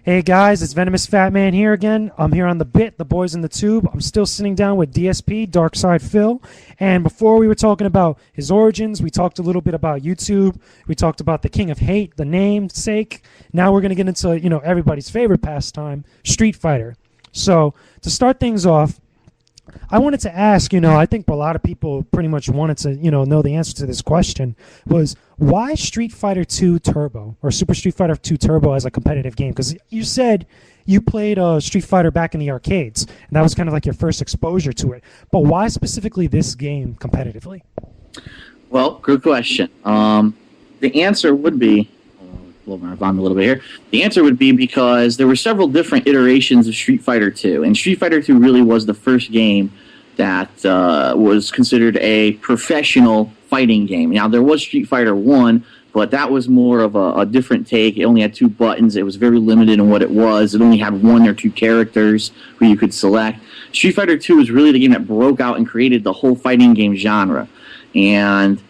Hey guys, it's VenomousFatman here again. I'm here on the BITT, the boys in the tube. I'm still sitting down with DSP, DarksydePhil. And before we were talking about his origins, we talked a little bit about YouTube. We talked about the King of Hate, the namesake. Now we're going to get into, everybody's favorite pastime, Street Fighter. So to start things off, I wanted to ask, I think a lot of people pretty much wanted to, know the answer to this question was why Street Fighter 2 Turbo or Super Street Fighter 2 Turbo as a competitive game? Because you said you played Street Fighter back in the arcades, and that was kind of like your first exposure to it. But why specifically this game competitively? Well, good question. The answer would be, blow my bomb a little bit here. The answer would be because there were several different iterations of Street Fighter 2, and Street Fighter 2 really was the first game that was considered a professional fighting game. Now, there was Street Fighter 1, but that was more of a different take. It only had 2 buttons. It was very limited in what it was. It only had 1 or 2 characters who you could select. Street Fighter 2 was really the game that broke out and created the whole fighting game genre. And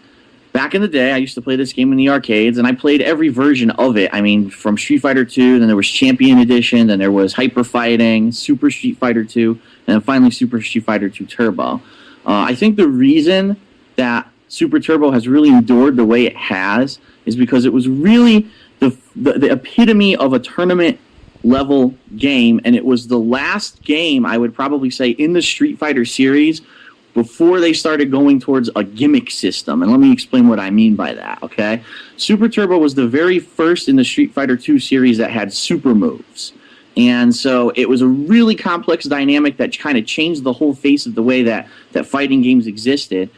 back in the day, I used to play this game in the arcades, and I played every version of it. I mean, from Street Fighter 2, then there was Champion Edition, then there was Hyper Fighting, Super Street Fighter 2, and then finally Super Street Fighter 2 Turbo. I think the reason that Super Turbo has really endured the way it has is because it was really the epitome of a tournament-level game, and it was the last game, I would probably say, in the Street Fighter series before they started going towards a gimmick system. And let me explain what I mean by that, okay? Super Turbo was the very first in the Street Fighter 2 series that had super moves. And so it was a really complex dynamic that kind of changed the whole face of the way that fighting games existed.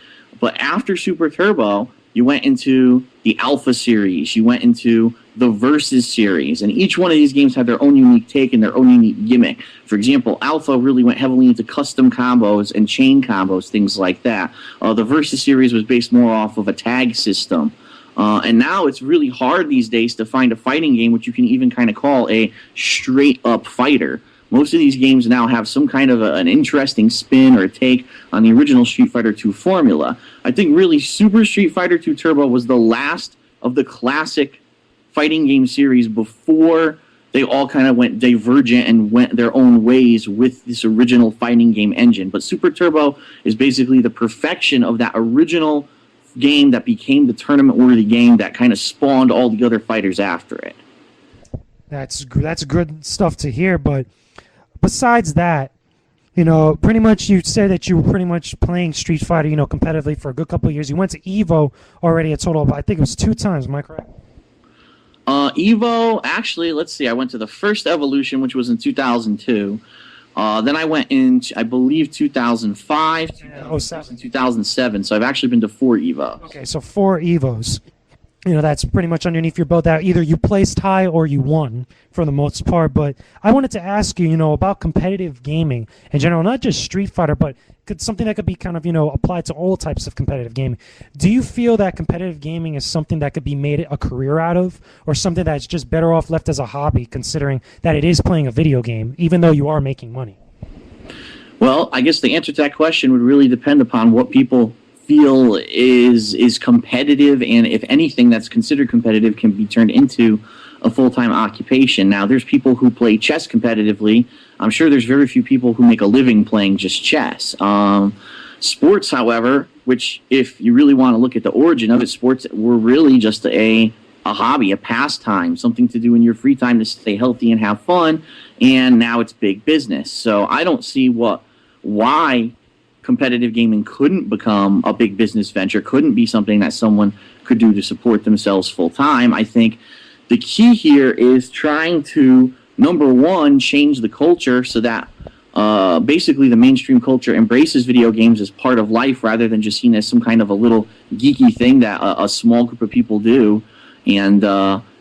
But after Super Turbo, you went into the Alpha series, you went into the Versus series, and each one of these games had their own unique take and their own unique gimmick. For example, Alpha really went heavily into custom combos and chain combos, things like that. The Versus series was based more off of a tag system. And now it's really hard these days to find a fighting game which you can even kind of call a straight-up fighter. Most of these games now have some kind of an interesting spin or take on the original Street Fighter 2 formula. I think really Super Street Fighter 2 Turbo was the last of the classic fighting game series before they all kind of went divergent and went their own ways with this original fighting game engine. But Super Turbo is basically the perfection of that original game that became the tournament-worthy game that kind of spawned all the other fighters after it. That's good stuff to hear, but besides that, pretty much you said that you were pretty much playing Street Fighter, competitively for a good couple of years. You went to EVO already a total of, I think it was 2 times, am I correct? EVO, actually, let's see, I went to the first Evolution, which was in 2002. Then I went in, I believe, 2005, 2007. So I've actually been to 4 EVOs. Okay, so 4 EVOs. That's pretty much underneath your belt. That either you placed high or you won for the most part. But I wanted to ask you, about competitive gaming in general, not just Street Fighter, but something that could be kind of, applied to all types of competitive gaming. Do you feel that competitive gaming is something that could be made a career out of, or something that's just better off left as a hobby, considering that it is playing a video game, even though you are making money? Well, I guess the answer to that question would really depend upon what people feel is competitive, and if anything that's considered competitive can be turned into a full-time occupation. Now, there's people who play chess competitively. I'm sure there's very few people who make a living playing just chess. Sports, however, which if you really want to look at the origin of it, sports were really just a hobby, a pastime, something to do in your free time to stay healthy and have fun, and now it's big business. So I don't see why competitive gaming couldn't become a big business venture, couldn't be something that someone could do to support themselves full-time. I think the key here is trying to, number one, change the culture so that basically the mainstream culture embraces video games as part of life rather than just seen as some kind of a little geeky thing that a small group of people do. And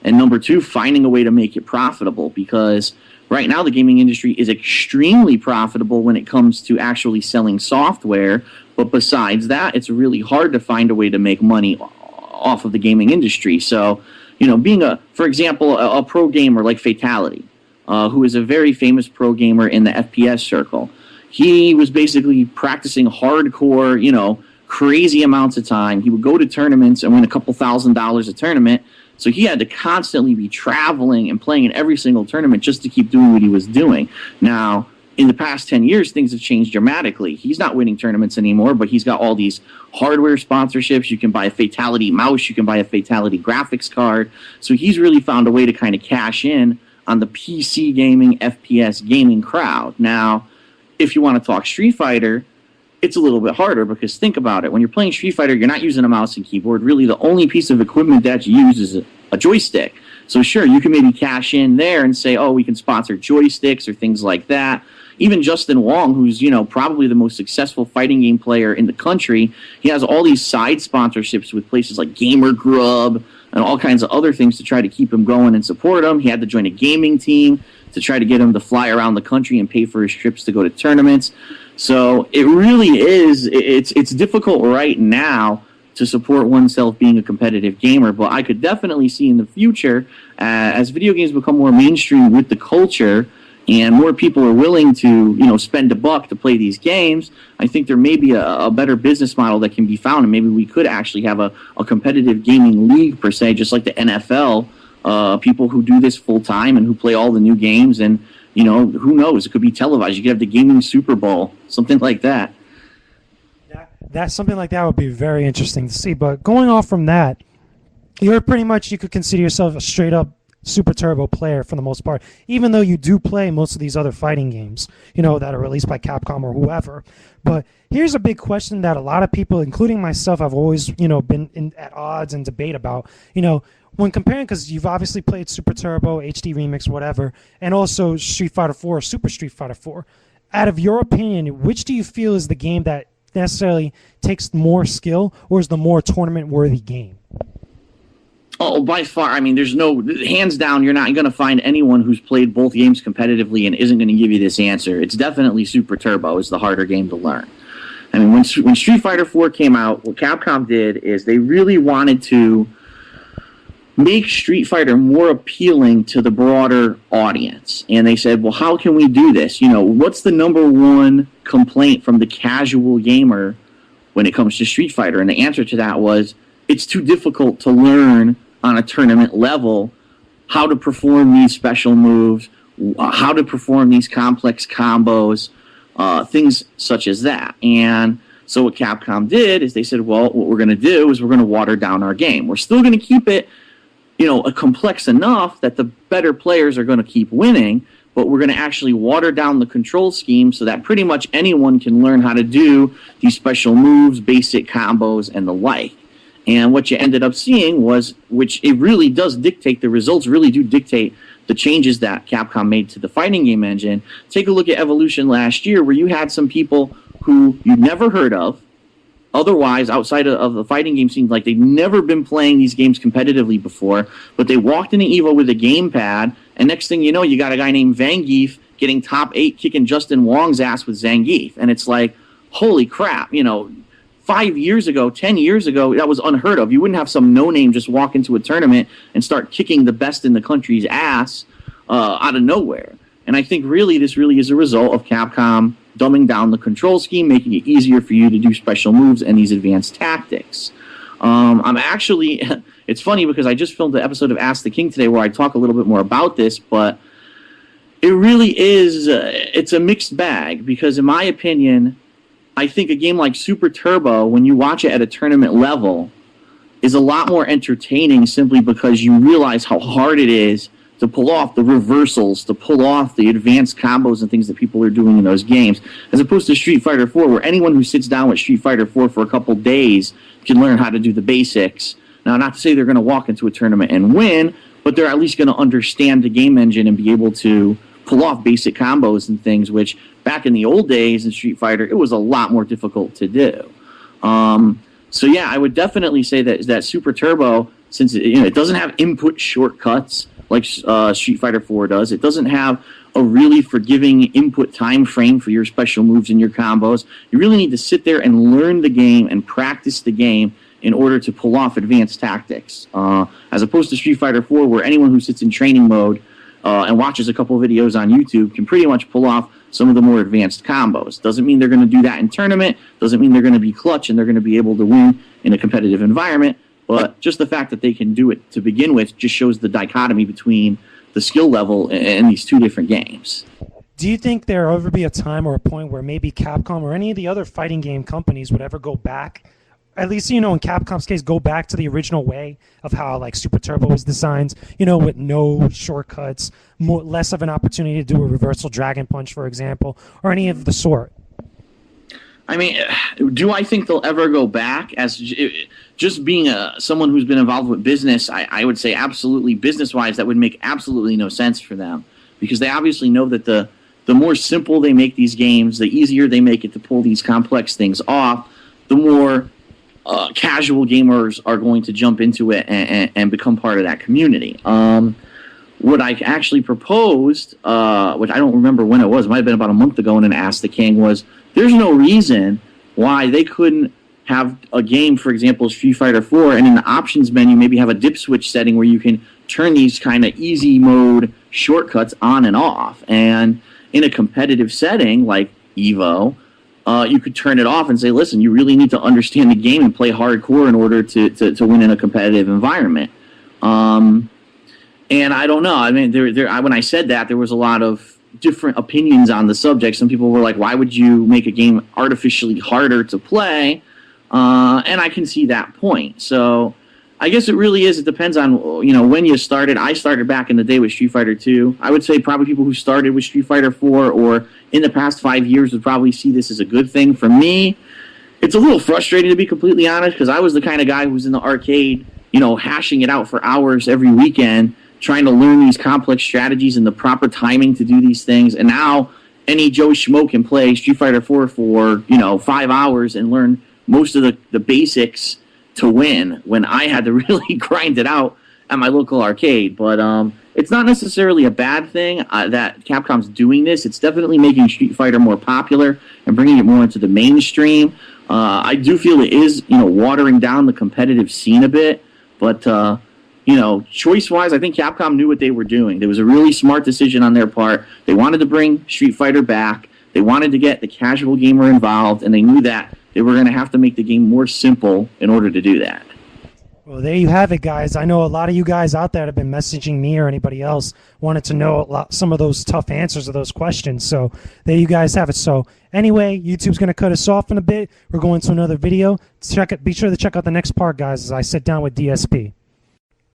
number two, finding a way to make it profitable, because right now the gaming industry is extremely profitable when it comes to actually selling software, but besides that, it's really hard to find a way to make money off of the gaming industry. So, being for example, a pro gamer like Fatality, who is a very famous pro gamer in the FPS circle, he was basically practicing hardcore, crazy amounts of time. He would go to tournaments and win a couple $1,000s a tournament So he had to constantly be traveling and playing in every single tournament just to keep doing what he was doing. Now, in the past 10 years, things have changed dramatically. He's not winning tournaments anymore, but he's got all these hardware sponsorships. You can buy a Fatality mouse. You can buy a Fatality graphics card. So he's really found a way to kind of cash in on the PC gaming, FPS gaming crowd. Now, if you want to talk Street Fighter, it's a little bit harder because think about it. When you're playing Street Fighter, you're not using a mouse and keyboard. Really, the only piece of equipment that you use is a joystick. So sure, you can maybe cash in there and say, oh, we can sponsor joysticks or things like that. Even Justin Wong, who's, you know, probably the most successful fighting game player in the country, he has all these side sponsorships with places like Gamer Grub and all kinds of other things to try to keep him going and support him. He had to join a gaming team to try to get him to fly around the country and pay for his trips to go to tournaments. So it really is, it's difficult right now to support oneself being a competitive gamer, but I could definitely see in the future, as video games become more mainstream with the culture, and more people are willing to, you know, spend a buck to play these games, I think there may be a better business model that can be found, and maybe we could actually have a competitive gaming league, per se, just like the NFL, people who do this full-time and who play all the new games, and, you know, who knows, it could be televised. You could have the gaming Super Bowl, something like that. That's something like that would be very interesting to see. But going off from that, you're pretty much, you could consider yourself a straight-up Super Turbo player for the most part, even though you do play most of these other fighting games, you know, that are released by Capcom or whoever. But here's a big question that a lot of people, including myself, have always, you know, been at odds and debate about, you know, when comparing, because you've obviously played Super Turbo, HD Remix, whatever, and also Street Fighter 4 or Super Street Fighter 4. Out of your opinion, which do you feel is the game that necessarily takes more skill, or is the more tournament-worthy game? Oh, by far. I mean, there's no, hands down, you're not going to find anyone who's played both games competitively and isn't going to give you this answer. It's definitely Super Turbo is the harder game to learn. I mean, when Street Fighter 4 came out, what Capcom did is they really wanted to make Street Fighter more appealing to the broader audience. And they said, well, how can we do this? You know, what's the number one complaint from the casual gamer when it comes to Street Fighter? And the answer to that was, it's too difficult to learn on a tournament level how to perform these special moves, how to perform these complex combos, things such as that. And so what Capcom did is they said, well, what we're going to do is we're going to water down our game. We're still going to keep it, you know, complex enough that the better players are going to keep winning, but we're going to actually water down the control scheme so that pretty much anyone can learn how to do these special moves, basic combos, and the like. And what you ended up seeing was, which it really does dictate, the results really do dictate the changes that Capcom made to the fighting game engine. Take a look at Evolution last year, where you had some people who you'd never heard of, otherwise outside of the fighting game scene, like they'd never been playing these games competitively before, but they walked into EVO with a gamepad, and next thing you know, you got a guy named Zangief getting top 8, kicking Justin Wong's ass with Zangief. And it's like, holy crap, you know, 5 years ago, 10 years ago, that was unheard of. You wouldn't have some no-name just walk into a tournament and start kicking the best in the country's ass out of nowhere. And I think really this really is a result of Capcom dumbing down the control scheme, making it easier for you to do special moves and these advanced tactics. I'm actually, it's funny because I just filmed an episode of Ask the King today where I talk a little bit more about this, but it really is, it's a mixed bag because in my opinion, I think a game like Super Turbo, when you watch it at a tournament level, is a lot more entertaining simply because you realize how hard it is to pull off the reversals, to pull off the advanced combos and things that people are doing in those games, as opposed to Street Fighter 4, where anyone who sits down with Street Fighter 4 for a couple days can learn how to do the basics. Now, not to say they're going to walk into a tournament and win, but they're at least going to understand the game engine and be able to pull off basic combos and things, which back in the old days in Street Fighter, it was a lot more difficult to do. So yeah, I would definitely say that Super Turbo, since it doesn't have input shortcuts like Street Fighter 4 does, it doesn't have a really forgiving input time frame for your special moves and your combos. You really need to sit there and learn the game and practice the game in order to pull off advanced tactics, as opposed to Street Fighter 4, where anyone who sits in training mode and watches a couple videos on YouTube can pretty much pull off some of the more advanced combos. Doesn't mean they're going to do that in tournament, doesn't mean they're going to be clutch and they're going to be able to win in a competitive environment, But just the fact that they can do it to begin with just shows the dichotomy between the skill level in these two different games. Do you think there will ever be a time or a point where maybe Capcom or any of the other fighting game companies would ever go back, at least, in Capcom's case, go back to the original way of how like Super Turbo was designed, with no shortcuts, less of an opportunity to do a reversal dragon punch, for example, or any of the sort? I mean, do I think they'll ever go back? As just being someone who's been involved with business, I would say absolutely, business-wise, that would make absolutely no sense for them, because they obviously know that the more simple they make these games, the easier they make it to pull these complex things off, the more casual gamers are going to jump into it and become part of that community. What I actually proposed, which I don't remember when it was, it might have been about a month ago, and asked the king was, there's no reason why they couldn't have a game, for example, Street Fighter 4, and in the options menu maybe have a dip switch setting where you can turn these kind of easy mode shortcuts on and off. And in a competitive setting like EVO, you could turn it off and say, listen, you really need to understand the game and play hardcore in order to win in a competitive environment. And I don't know. I mean, when I said that, there was a lot of different opinions on the subject. Some people were like, why would you make a game artificially harder to play? And I can see that point. So I guess it really is. It depends on, when you started. I started back in the day with Street Fighter 2. I would say probably people who started with Street Fighter 4 or in the past 5 years would probably see this as a good thing. For me, it's a little frustrating, to be completely honest, because I was the kind of guy who was in the arcade, hashing it out for hours every weekend, trying to learn these complex strategies and the proper timing to do these things. And now any Joe Schmo can play Street Fighter 4 for 5 hours and learn most of the basics to win, when I had to really grind it out at my local arcade. But it's not necessarily a bad thing that Capcom's doing this. It's definitely making Street Fighter more popular and bringing it more into the mainstream. I do feel it is watering down the competitive scene a bit, but choice-wise, I think Capcom knew what they were doing. There was a really smart decision on their part. They wanted to bring Street Fighter back. They wanted to get the casual gamer involved, and they knew that they were going to have to make the game more simple in order to do that. Well, there you have it, guys. I know a lot of you guys out there have been messaging me or anybody else wanted to know some of those tough answers to those questions. So there you guys have it. So anyway, YouTube's going to cut us off in a bit. We're going to another video. Be sure to check out the next part, guys, as I sit down with DSP.